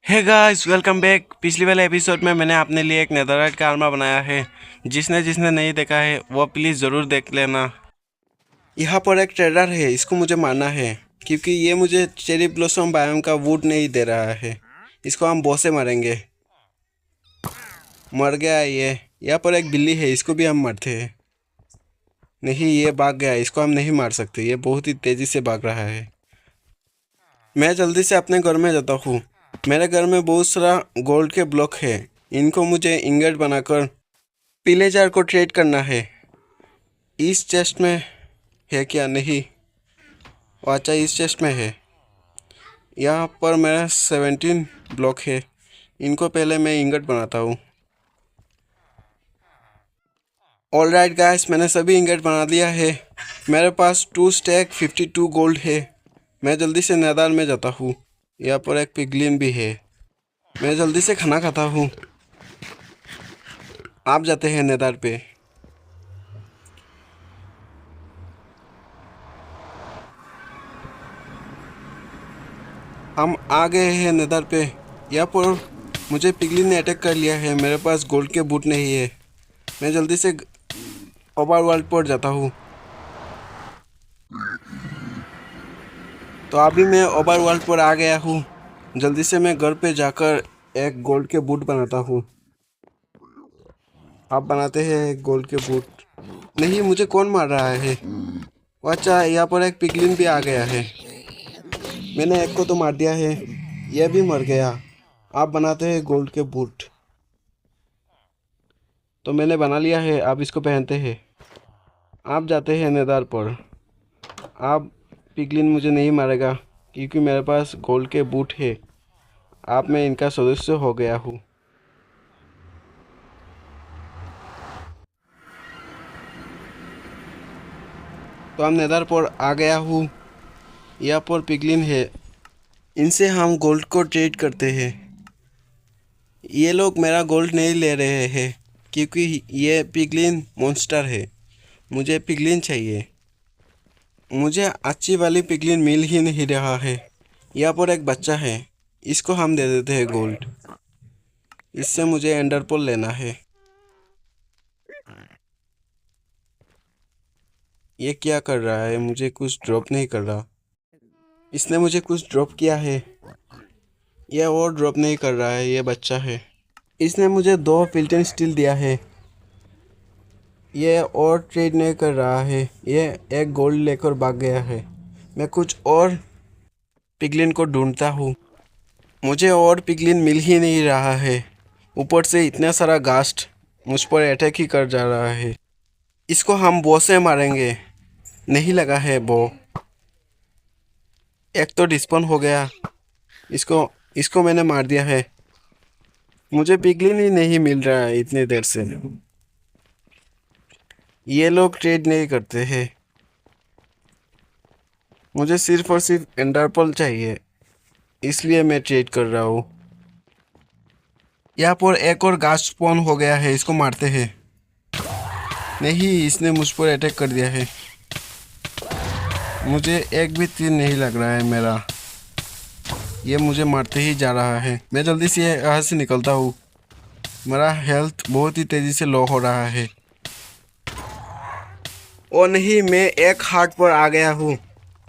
Hey guys, welcome back. पिछली वाले episode में मैंने अपने लिए एक नेदरराइट का आर्मर बनाया है। जिसने जिसने नहीं देखा है वो प्लीज़ ज़रूर देख लेना। यहाँ पर एक ट्रेडर है, इसको मुझे मारना है क्योंकि ये मुझे चेरी ब्लॉसम बायोम का वुड नहीं दे रहा है। इसको हम बॉस से मारेंगे। मर गया ये। यहाँ पर एक बिल्ली है, इसको भी हम मारते हैं। नहीं, ये भाग गया, इसको हम नहीं मार सकते, ये बहुत ही तेज़ी से भाग रहा है। मैं जल्दी से अपने घर में जाता हूँ। मेरे घर में बहुत सारा गोल्ड के ब्लॉक है। इनको मुझे इंगट बनाकर पिलेजार को ट्रेड करना है। इस चेस्ट में है क्या? नहीं, अच्छा इस चेस्ट में है। यहाँ पर मेरा 17 ब्लॉक है। इनको पहले मैं इंगट बनाता हूँ। ऑल राइट गाइस, मैंने सभी इंगट बना दिया है। मेरे पास 2 स्टैक 52 गोल्ड है। मैं जल्दी से मैदान में जाता हूँ। यहाँ पर एक पिगलिन भी है। मैं जल्दी से खाना खाता हूँ। आप जाते हैं नेदार पे। हम आ गए हैं नेदर पे। यहाँ पर मुझे पिगलिन ने अटैक कर लिया है। मेरे पास गोल्ड के बूट नहीं है। मैं जल्दी से ओवरवर्ल्ड पर जाता हूँ। तो अभी मैं ओवरवर्ल्ड पर आ गया हूँ। जल्दी से मैं घर पे जाकर एक गोल्ड के बूट बनाता हूँ। आप बनाते हैं एक गोल्ड के बूट। नहीं, मुझे कौन मार रहा है? अच्छा, यहाँ पर एक पिगलिन भी आ गया है। मैंने एक को तो मार दिया है, यह भी मर गया। आप बनाते हैं गोल्ड के बूट। तो मैंने बना लिया है, आप इसको पहनते हैं। आप जाते हैं नेदार पर। आप पिगलिन मुझे नहीं मारेगा क्योंकि मेरे पास गोल्ड के बूट है। आप मैं इनका सदस्य हो गया हूँ। तो हम नेदार पर आ गया हूँ। यहाँ पर पिगलिन है, इनसे हम गोल्ड को ट्रेड करते हैं। ये लोग मेरा गोल्ड नहीं ले रहे हैं क्योंकि ये पिगलिन मॉन्स्टर है। मुझे पिगलिन चाहिए। मुझे अच्छी वाली पिगलिन मिल ही नहीं रहा है। यहाँ पर एक बच्चा है, इसको हम दे देते हैं गोल्ड। इससे मुझे एंडरपोल लेना है। ये क्या कर रहा है? मुझे कुछ ड्रॉप नहीं कर रहा। इसने मुझे कुछ ड्रॉप किया है। यह और ड्रॉप नहीं कर रहा है, ये बच्चा है। इसने मुझे 2 फिल्टन स्टील दिया है। ये और ट्रेड नहीं कर रहा है, ये एक गोल्ड लेकर भाग गया है। मैं कुछ और पिगलिन को ढूंढता हूँ। मुझे और पिगलिन मिल ही नहीं रहा है। ऊपर से इतना सारा घास्ट मुझ पर अटैक ही कर जा रहा है। इसको हम बो से मारेंगे। नहीं लगा है बो। एक तो डिस्पन हो गया। इसको इसको मैंने मार दिया है। मुझे पिगलिन ही नहीं मिल रहा है इतनी देर से। ये लोग ट्रेड नहीं करते हैं। मुझे सिर्फ और सिर्फ एंडरपल चाहिए, इसलिए मैं ट्रेड कर रहा हूँ। यहाँ पर एक और घास स्पॉन हो गया है, इसको मारते हैं। नहीं, इसने मुझ पर अटैक कर दिया है। मुझे एक भी तीर नहीं लग रहा है मेरा। ये मुझे मारते ही जा रहा है। मैं जल्दी से यहाँ से निकलता हूँ। मेरा हेल्थ बहुत ही तेज़ी से लो हो रहा है। और नहीं, मैं एक हार्ट पर आ गया हूँ।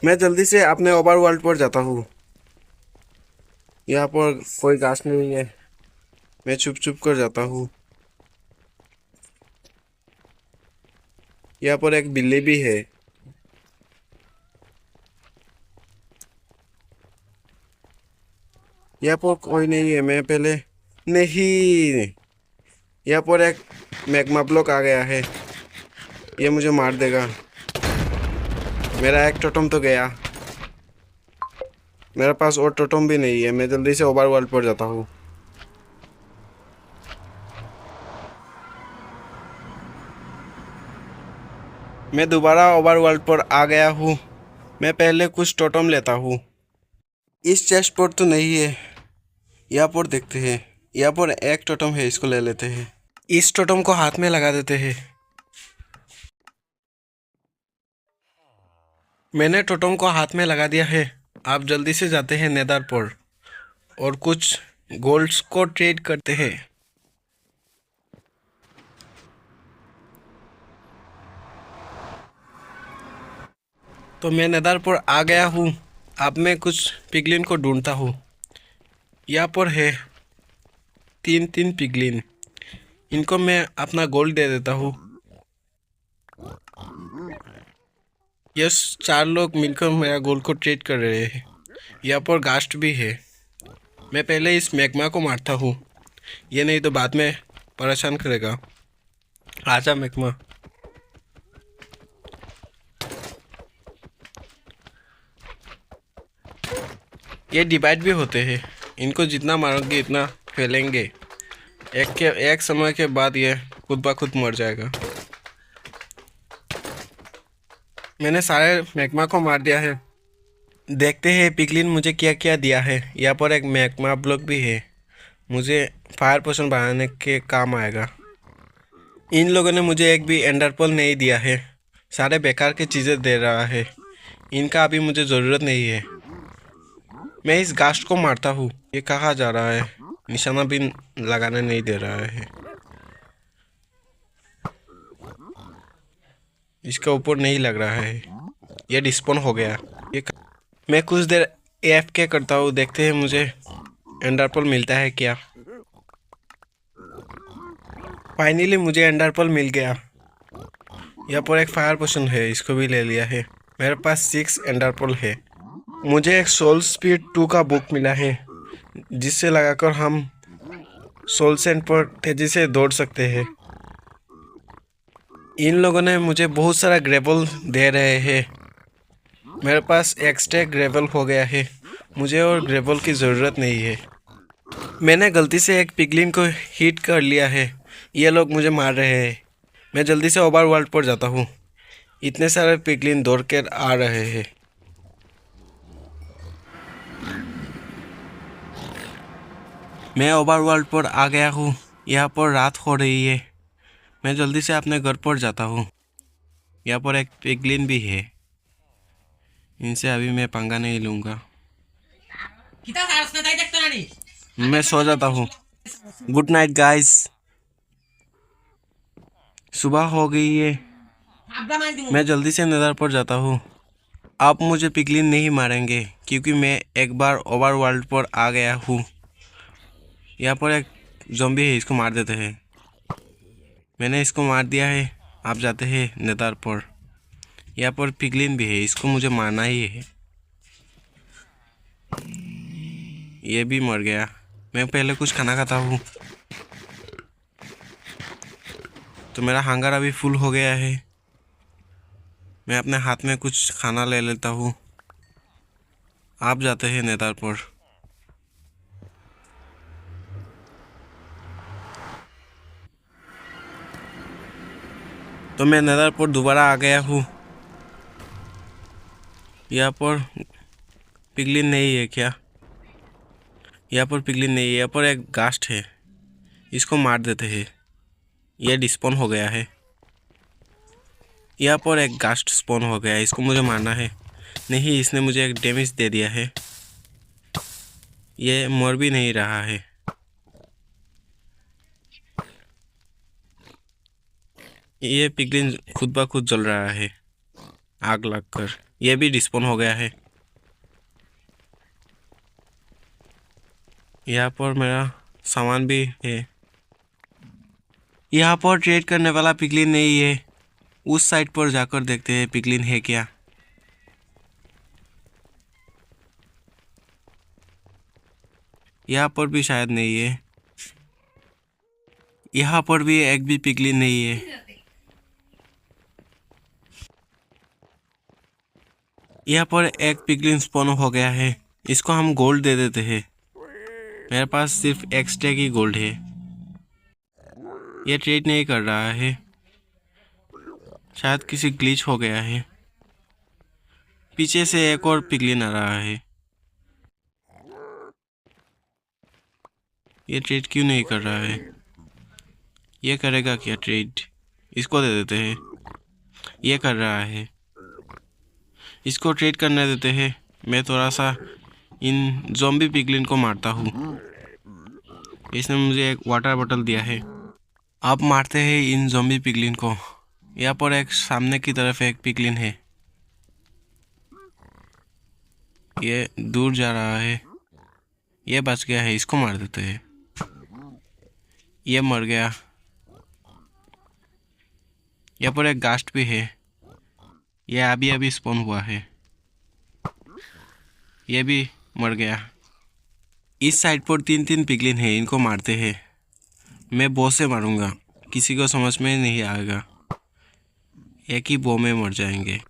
मैं जल्दी से अपने ओवरवर्ल्ड पर जाता हूँ। यहाँ पर कोई घास नहीं है। मैं छुप छुप कर जाता हूँ। यहाँ पर एक बिल्ली भी है। यहाँ पर कोई नहीं है। मैं पहले नहीं। यहाँ पर एक मैग्मा ब्लॉक आ गया है, ये मुझे मार देगा। मेरा एक टोटम तो गया। मेरे पास और टोटम भी नहीं है। मैं जल्दी से ओवरवर्ल्ड पर जाता हूँ। मैं दोबारा ओवरवर्ल्ड पर आ गया हूँ। मैं पहले कुछ टोटम लेता हूँ। इस चेस्ट पर तो नहीं है। यहाँ पर देखते हैं। यहाँ पर एक टोटम है, इसको ले लेते हैं। इस टोटम को हाथ में लगा देते हैं। मैंने टोटम को हाथ में लगा दिया है। आप जल्दी से जाते हैं नेदर पर और कुछ गोल्ड्स को ट्रेड करते हैं। तो मैं नेदरपुर आ गया हूँ। अब मैं कुछ पिगलिन को ढूंढता हूँ। यहाँ पर है 3 पिगलिन। इनको मैं अपना गोल्ड दे देता हूँ। यस, 4 लोग मिलकर मेरा गोल्ड को ट्रेड कर रहे हैं। यहाँ पर घास्ट भी है। मैं पहले इस मैग्मा को मारता हूँ, ये नहीं तो बाद में परेशान करेगा। आजा मैग्मा। ये डिवाइड भी होते हैं, इनको जितना मारोगे इतना फैलेंगे। एक समय के बाद ये खुद ब खुद मर जाएगा। मैंने सारे मैग्मा को मार दिया है। देखते हैं पिगलिन मुझे क्या क्या दिया है। यहाँ पर एक मैग्मा ब्लॉक भी है, मुझे फायर पोशन बनाने के काम आएगा। इन लोगों ने मुझे एक भी एंडरपोल नहीं दिया है, सारे बेकार की चीज़ें दे रहा है। इनका अभी मुझे ज़रूरत नहीं है। मैं इस घास्ट को मारता हूँ। ये कहाँ जा रहा है? निशाना भी लगाने नहीं दे रहा है। इसके ऊपर नहीं लग रहा है। ये डिस्पोन हो गया। मैं कुछ देर AFK करता हूँ, देखते हैं मुझे एंडरपोल मिलता है क्या। फाइनली मुझे एंडरपोल मिल गया। यहाँ पर एक फायर पोशन है, इसको भी ले लिया है। मेरे पास 6 एंडरपोल है। मुझे एक सोल स्पीड 2 का बुक मिला है, जिससे लगाकर हम सोल सेंट पर तेजी से दौड़ सकते हैं। इन लोगों ने मुझे बहुत सारा ग्रेवल दे रहे हैं। मेरे पास एक्स्ट्रा ग्रेवल हो गया है, मुझे और ग्रेवल की ज़रूरत नहीं है। मैंने गलती से एक पिगलिन को हिट कर लिया है, ये लोग मुझे मार रहे हैं। मैं जल्दी से ओवरवर्ल्ड पर जाता हूँ। इतने सारे पिगलिन दौड़ कर आ रहे हैं। मैं ओवरवर्ल्ड पर आ गया हूँ। यहाँ पर रात हो रही है। मैं जल्दी से अपने घर पर जाता हूँ। यहाँ पर एक पिगलिन भी है, इनसे अभी मैं पंगा नहीं लूँगा। मैं सो जाता हूँ। Good night guys. सुबह हो गई है। मैं जल्दी से नेदर पर जाता हूँ। आप मुझे पिगलिन नहीं मारेंगे क्योंकि मैं एक बार ओवरवर्ल्ड पर आ गया हूँ। यहाँ पर एक ज़ॉम्बी है, इसको मार देते हैं। मैंने इसको मार दिया है। आप जाते हैं नेदर पर। यहाँ पर पिगलिन भी है, इसको मुझे मारना ही है। ये भी मर गया। मैं पहले कुछ खाना खाता हूँ। तो मेरा हंगर अभी फुल हो गया है। मैं अपने हाथ में कुछ खाना ले लेता हूँ। आप जाते हैं नेदर पर। तो मैं नेदर पर दोबारा आ गया हूँ। यहाँ पर पिगलिन नहीं है क्या? यहाँ पर पिगलिन नहीं है। यहाँ पर एक घास्ट है, इसको मार देते हैं। यह डिस्पॉन हो गया है। यहाँ पर एक घास्ट स्पॉन हो गया है, इसको मुझे मारना है। नहीं, इसने मुझे एक डैमेज दे दिया है। ये मर भी नहीं रहा है। ये पिगलिन खुद ब खुद जल रहा है आग लगकर। यह भी डिस्पॉन हो गया है। यहाँ पर मेरा सामान भी है। यहाँ पर ट्रेड करने वाला पिगलिन नहीं है। उस साइड पर जाकर देखते हैं पिगलिन है क्या। यहाँ पर भी शायद नहीं है। यहाँ पर भी एक भी पिगलिन नहीं है। यहाँ पर एक पिगलिन स्पॉन हो गया है, इसको हम गोल्ड दे देते हैं। मेरे पास सिर्फ एक स्टैक ही गोल्ड है। ये ट्रेड नहीं कर रहा है, शायद किसी ग्लिच हो गया है। पीछे से एक और पिगलिन आ रहा है। ये ट्रेड क्यों नहीं कर रहा है? ये करेगा क्या ट्रेड? इसको दे देते हैं। ये कर रहा है, इसको ट्रेड करने देते हैं। मैं थोड़ा सा इन ज़ॉम्बी पिगलिन को मारता हूँ। इसने मुझे एक वाटर बॉटल दिया है। अब मारते हैं इन ज़ॉम्बी पिगलिन को। यहाँ पर एक सामने की तरफ एक पिगलिन है, ये दूर जा रहा है। ये बच गया है, इसको मार देते हैं। ये मर गया। यहाँ पर एक गास्ट भी है, ये अभी अभी स्पॉन हुआ है। ये भी मर गया। इस साइड पर 3 पिगलिन है, इनको मारते हैं। मैं बो से मारूंगा, किसी को समझ में नहीं आएगा, एक ही बो में मर जाएंगे।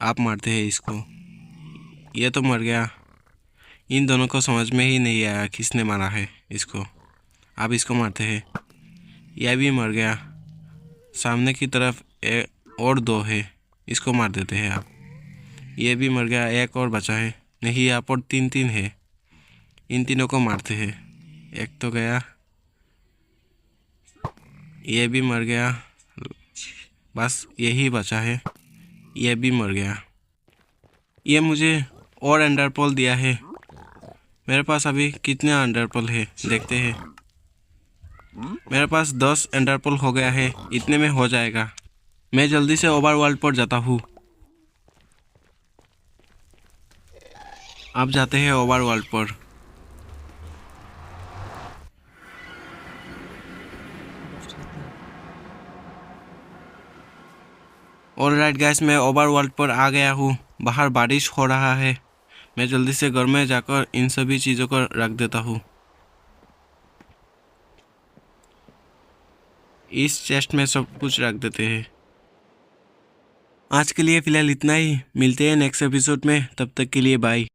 आप मारते हैं इसको। ये तो मर गया। इन दोनों को समझ में ही नहीं आया किसने मारा है इसको। आप इसको मारते हैं। यह भी मर गया। सामने की तरफ और 2 है, इसको मार देते हैं आप। ये भी मर गया। एक और बचा है। नहीं, यहाँ पर 3 है, इन तीनों को मारते हैं। एक तो गया, ये भी मर गया। बस यही बचा है, ये भी मर गया। ये मुझे और अंडरपोल दिया है। मेरे पास अभी कितने अंडरपोल है देखते हैं। मेरे पास 10 अंडरपोल हो गया है, इतने में हो जाएगा। मैं जल्दी से ओवरवर्ल्ड पर जाता हूँ। अब जाते हैं ओवरवर्ल्ड पर। ऑलराइट गाइस, मैं ओवरवर्ल्ड पर आ गया हूँ। बाहर बारिश हो रहा है। मैं जल्दी से घर में जाकर इन सभी चीज़ों को रख देता हूँ। इस चेस्ट में सब कुछ रख देते हैं। आज के लिए फ़िलहाल इतना ही। मिलते हैं नेक्स्ट एपिसोड में, तब तक के लिए बाय।